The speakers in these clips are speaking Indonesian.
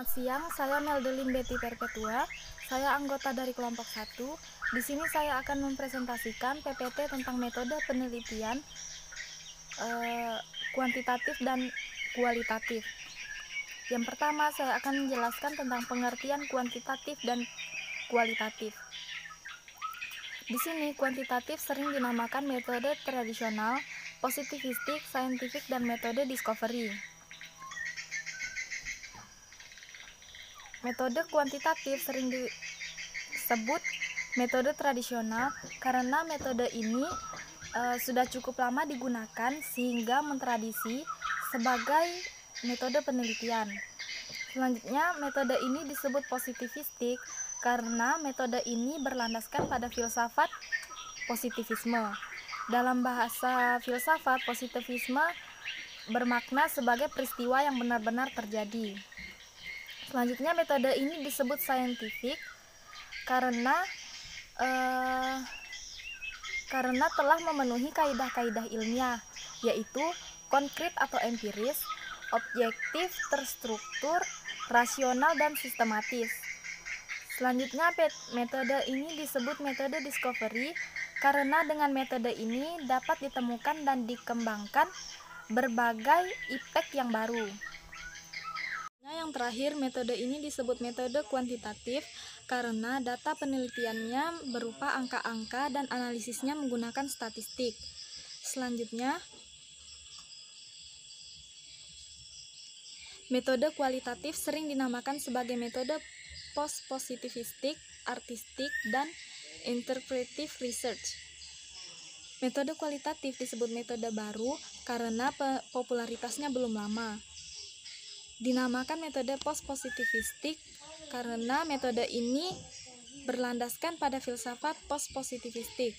Selamat siang, saya Meldelin Betty Perpetua. Saya anggota dari kelompok 1. Di sini saya akan mempresentasikan PPT tentang metode penelitian kuantitatif dan kualitatif. Yang pertama, saya akan menjelaskan tentang pengertian kuantitatif dan kualitatif. Di sini, kuantitatif sering dinamakan metode tradisional, positivistik, saintifik, dan metode discovery. Metode kuantitatif sering disebut metode tradisional karena metode ini sudah cukup lama digunakan sehingga mentradisi sebagai metode penelitian. Selanjutnya, metode ini disebut positivistik karena metode ini berlandaskan pada filsafat positivisme. Dalam bahasa filsafat, positivisme bermakna sebagai peristiwa yang benar-benar terjadi. Selanjutnya, metode ini disebut saintifik karena telah memenuhi kaidah-kaidah ilmiah, yaitu konkret atau empiris, objektif, terstruktur, rasional, dan sistematis. Selanjutnya, metode ini disebut metode discovery karena dengan metode ini dapat ditemukan dan dikembangkan berbagai iptek yang baru. Yang terakhir, metode ini disebut metode kuantitatif karena data penelitiannya berupa angka-angka dan analisisnya menggunakan statistik. Selanjutnya, metode kualitatif sering dinamakan sebagai metode post-positivistik, artistik, dan interpretive research. Metode kualitatif disebut metode baru karena popularitasnya belum lama. Dinamakan metode post-positivistik karena metode ini berlandaskan pada filsafat post-positivistik.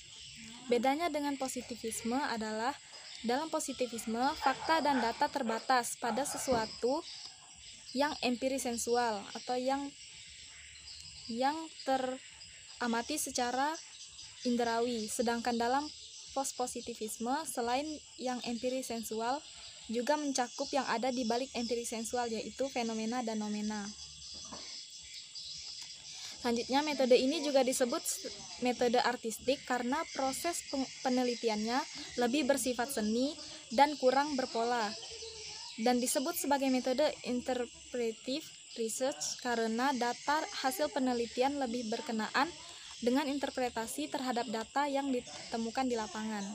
Bedanya dengan positivisme adalah dalam positivisme, fakta dan data terbatas pada sesuatu yang empiris sensual atau yang teramati secara indrawi. Sedangkan dalam post-positivisme, selain yang empiris sensual, juga mencakup yang ada di balik empiris sensual, yaitu fenomena dan nomena. Selanjutnya, metode ini juga disebut metode artistik karena proses penelitiannya lebih bersifat seni dan kurang berpola, dan disebut sebagai metode interpretive research karena data hasil penelitian lebih berkenaan dengan interpretasi terhadap data yang ditemukan di lapangan.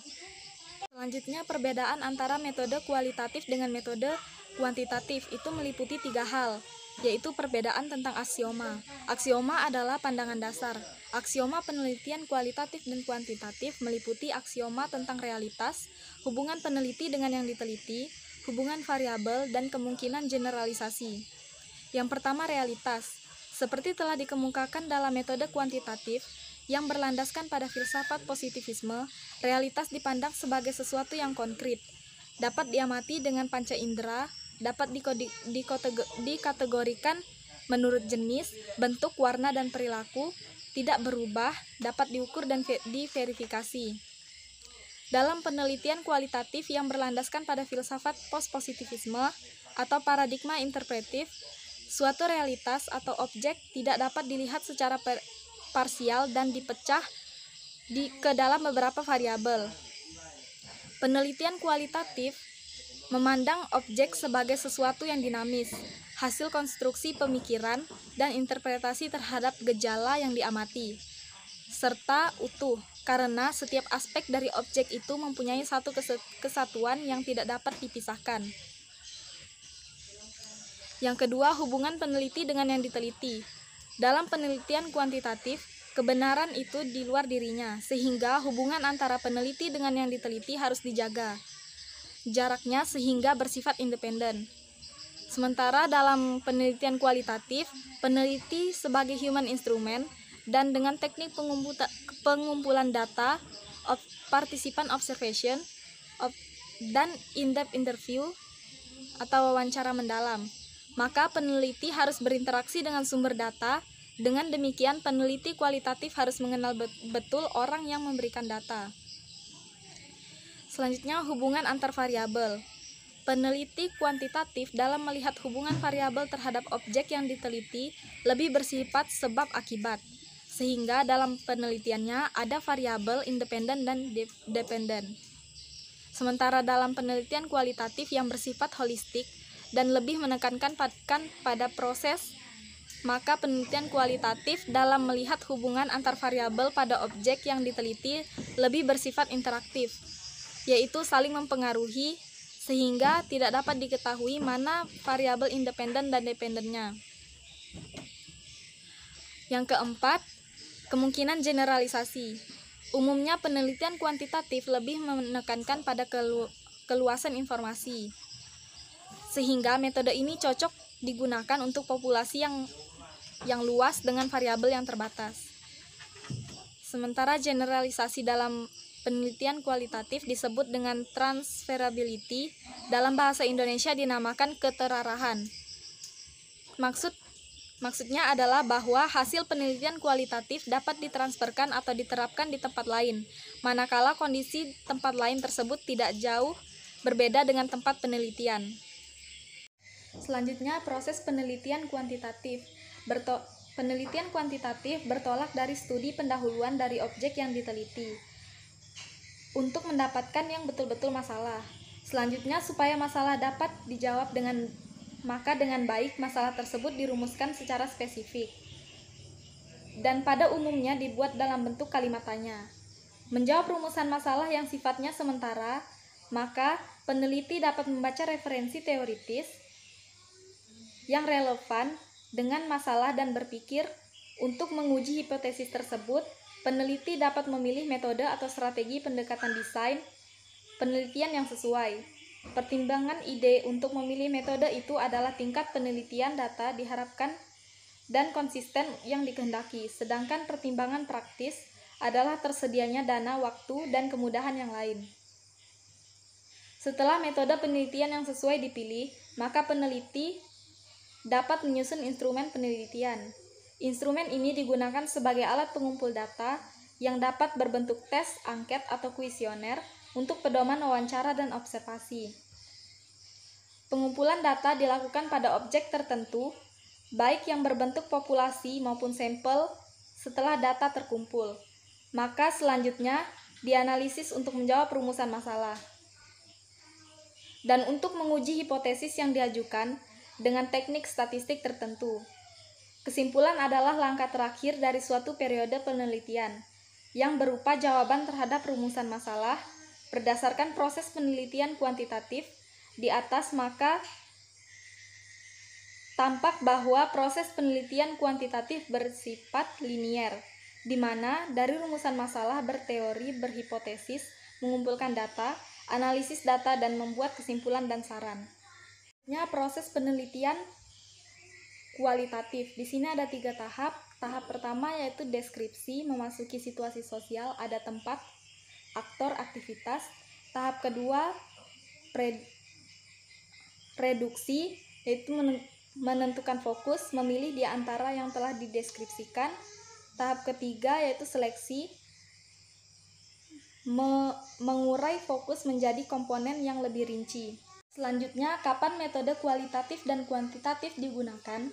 Selanjutnya, perbedaan antara metode kualitatif dengan metode kuantitatif itu meliputi 3 hal, yaitu perbedaan tentang aksioma. Aksioma adalah pandangan dasar. Aksioma penelitian kualitatif dan kuantitatif meliputi aksioma tentang realitas, hubungan peneliti dengan yang diteliti, hubungan variabel, dan kemungkinan generalisasi. Yang pertama, realitas. Seperti telah dikemukakan dalam metode kuantitatif, yang berlandaskan pada filsafat positivisme, realitas dipandang sebagai sesuatu yang konkret, dapat diamati dengan panca indera, dapat dikategorikan menurut jenis, bentuk, warna, dan perilaku, tidak berubah, dapat diukur dan diverifikasi. Dalam penelitian kualitatif yang berlandaskan pada filsafat post-positivisme atau paradigma interpretif, suatu realitas atau objek tidak dapat dilihat secara parsial dan dipecah ke dalam beberapa variabel. Penelitian kualitatif memandang objek sebagai sesuatu yang dinamis, hasil konstruksi pemikiran dan interpretasi terhadap gejala yang diamati, serta utuh, karena setiap aspek dari objek itu mempunyai satu kesatuan yang tidak dapat dipisahkan. Yang kedua, hubungan peneliti dengan yang diteliti. Dalam penelitian kuantitatif, kebenaran itu di luar dirinya, sehingga hubungan antara peneliti dengan yang diteliti harus dijaga jaraknya sehingga bersifat independen. Sementara dalam penelitian kualitatif, peneliti sebagai human instrument dan dengan teknik pengumpulan data, partisipan observation, dan in-depth interview atau wawancara mendalam. Maka peneliti harus berinteraksi dengan sumber data. Dengan demikian, peneliti kualitatif harus mengenal betul orang yang memberikan data. Selanjutnya, hubungan antar variabel. Peneliti kuantitatif dalam melihat hubungan variabel terhadap objek yang diteliti lebih bersifat sebab akibat, sehingga dalam penelitiannya ada variabel independen dan dependen. Sementara dalam penelitian kualitatif yang bersifat holistik dan lebih menekankan pada proses, maka penelitian kualitatif dalam melihat hubungan antar variabel pada objek yang diteliti lebih bersifat interaktif, yaitu saling mempengaruhi sehingga tidak dapat diketahui mana variabel independen dan dependennya. Yang keempat, kemungkinan generalisasi. Umumnya penelitian kuantitatif lebih menekankan pada keluasan informasi, sehingga metode ini cocok digunakan untuk populasi yang luas dengan variabel yang terbatas. Sementara generalisasi dalam penelitian kualitatif disebut dengan transferability, dalam bahasa Indonesia dinamakan keterarahan. Maksudnya adalah bahwa hasil penelitian kualitatif dapat ditransferkan atau diterapkan di tempat lain, manakala kondisi tempat lain tersebut tidak jauh berbeda dengan tempat penelitian. Selanjutnya, proses penelitian kuantitatif. Penelitian kuantitatif bertolak dari studi pendahuluan dari objek yang diteliti untuk mendapatkan yang betul-betul masalah. Selanjutnya, supaya masalah dapat dijawab dengan baik, masalah tersebut dirumuskan secara spesifik dan pada umumnya dibuat dalam bentuk kalimat tanya. Menjawab rumusan masalah yang sifatnya sementara, maka peneliti dapat membaca referensi teoritis yang relevan dengan masalah dan berpikir untuk menguji hipotesis tersebut. Peneliti dapat memilih metode atau strategi pendekatan desain penelitian yang sesuai. Pertimbangan ide untuk memilih metode itu adalah tingkat penelitian data diharapkan dan konsisten yang dikehendaki, sedangkan pertimbangan praktis adalah tersedianya dana, waktu, dan kemudahan yang lain. Setelah metode penelitian yang sesuai dipilih, maka peneliti dapat menyusun instrumen penelitian. Instrumen ini digunakan sebagai alat pengumpul data yang dapat berbentuk tes, angket, atau kuesioner untuk pedoman wawancara dan observasi. Pengumpulan data dilakukan pada objek tertentu, baik yang berbentuk populasi maupun sampel. Setelah data terkumpul, maka selanjutnya dianalisis untuk menjawab rumusan masalah dan untuk menguji hipotesis yang diajukan dengan teknik statistik tertentu. Kesimpulan adalah langkah terakhir dari suatu periode penelitian yang berupa jawaban terhadap rumusan masalah berdasarkan proses penelitian kuantitatif di atas. Maka tampak bahwa proses penelitian kuantitatif bersifat linier, di mana dari rumusan masalah berteori, berhipotesis, mengumpulkan data, analisis data, dan membuat kesimpulan dan saran. Proses penelitian kualitatif. Di sini ada 3 tahap. Tahap pertama yaitu deskripsi, memasuki situasi sosial, ada tempat, aktor, aktivitas. Tahap kedua reduksi, yaitu menentukan fokus, memilih di antara yang telah dideskripsikan. Tahap ketiga yaitu seleksi, mengurai fokus menjadi komponen yang lebih rinci. Selanjutnya, kapan metode kualitatif dan kuantitatif digunakan?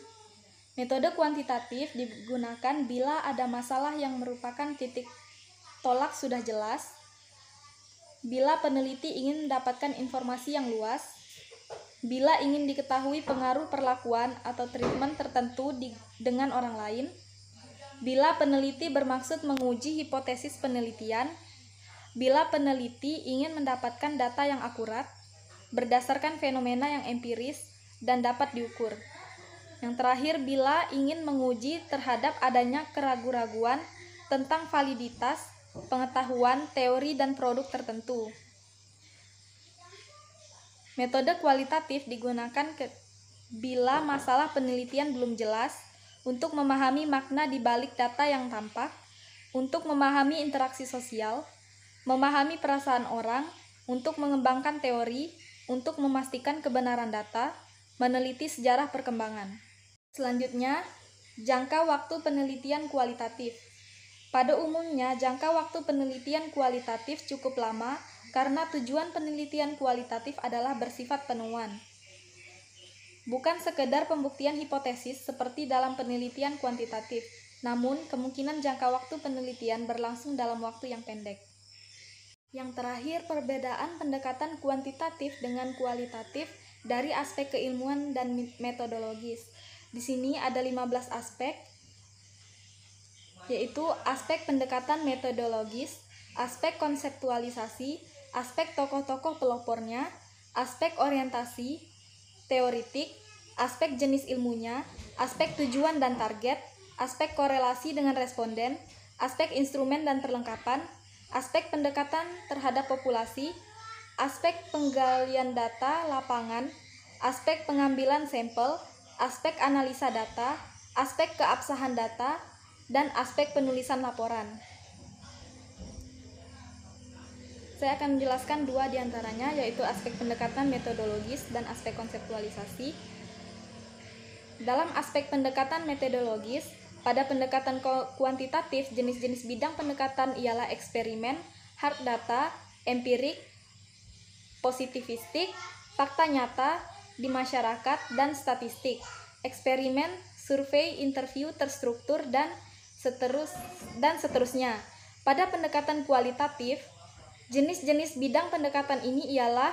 Metode kuantitatif digunakan bila ada masalah yang merupakan titik tolak sudah jelas, bila peneliti ingin mendapatkan informasi yang luas, bila ingin diketahui pengaruh perlakuan atau treatment tertentu dengan orang lain, bila peneliti bermaksud menguji hipotesis penelitian, bila peneliti ingin mendapatkan data yang akurat, berdasarkan fenomena yang empiris dan dapat diukur. Yang terakhir, bila ingin menguji terhadap adanya keraguan-raguan tentang validitas pengetahuan, teori, dan produk tertentu. Metode kualitatif digunakan bila masalah penelitian belum jelas, untuk memahami makna di balik data yang tampak, untuk memahami interaksi sosial, memahami perasaan orang, untuk mengembangkan teori, untuk memastikan kebenaran data, meneliti sejarah perkembangan. Selanjutnya, jangka waktu penelitian kualitatif. Pada umumnya, jangka waktu penelitian kualitatif cukup lama karena tujuan penelitian kualitatif adalah bersifat penemuan, bukan sekedar pembuktian hipotesis seperti dalam penelitian kuantitatif, namun kemungkinan jangka waktu penelitian berlangsung dalam waktu yang pendek. Yang terakhir, perbedaan pendekatan kuantitatif dengan kualitatif dari aspek keilmuan dan metodologis. Di sini ada 15 aspek, yaitu aspek pendekatan metodologis, aspek konseptualisasi, aspek tokoh-tokoh pelopornya, aspek orientasi, teoritik, aspek jenis ilmunya, aspek tujuan dan target, aspek korelasi dengan responden, aspek instrumen dan perlengkapan, aspek pendekatan terhadap populasi, aspek penggalian data lapangan, aspek pengambilan sampel, aspek analisa data, aspek keabsahan data, dan aspek penulisan laporan. Saya akan menjelaskan dua diantaranya, yaitu aspek pendekatan metodologis dan aspek konseptualisasi. Dalam aspek pendekatan metodologis, pada pendekatan kuantitatif, jenis-jenis bidang pendekatan ialah eksperimen, hard data, empirik, positivistik, fakta nyata di masyarakat, dan statistik. Eksperimen, survei, interview terstruktur, dan seterusnya. Pada pendekatan kualitatif, jenis-jenis bidang pendekatan ini ialah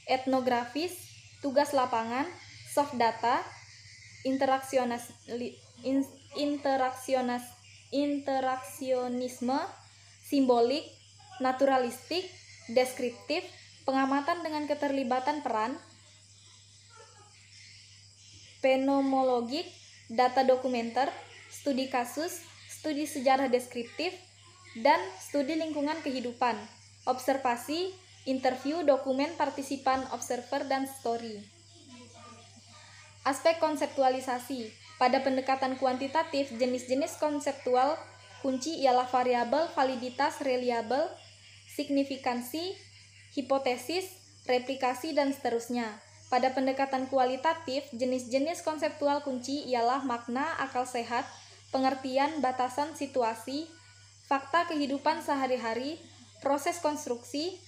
etnografis, tugas lapangan, soft data, interaksionisme, simbolik, naturalistik, deskriptif, pengamatan dengan keterlibatan peran, fenomenologik, data dokumenter, studi kasus, studi sejarah deskriptif, dan studi lingkungan kehidupan, observasi, interview, dokumen, partisipan, observer, dan story. Aspek konseptualisasi. Pada pendekatan kuantitatif, jenis-jenis konseptual kunci ialah variabel, validitas, reliabel, signifikansi, hipotesis, replikasi, dan seterusnya. Pada pendekatan kualitatif, jenis-jenis konseptual kunci ialah makna, akal sehat, pengertian, batasan, situasi, fakta kehidupan sehari-hari, proses konstruksi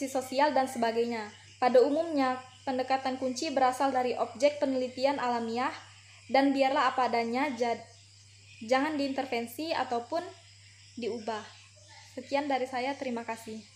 sosial, dan sebagainya. Pada umumnya, pendekatan kunci berasal dari objek penelitian alamiah dan biarlah apa adanya, jangan diintervensi ataupun diubah. Sekian dari saya, terima kasih.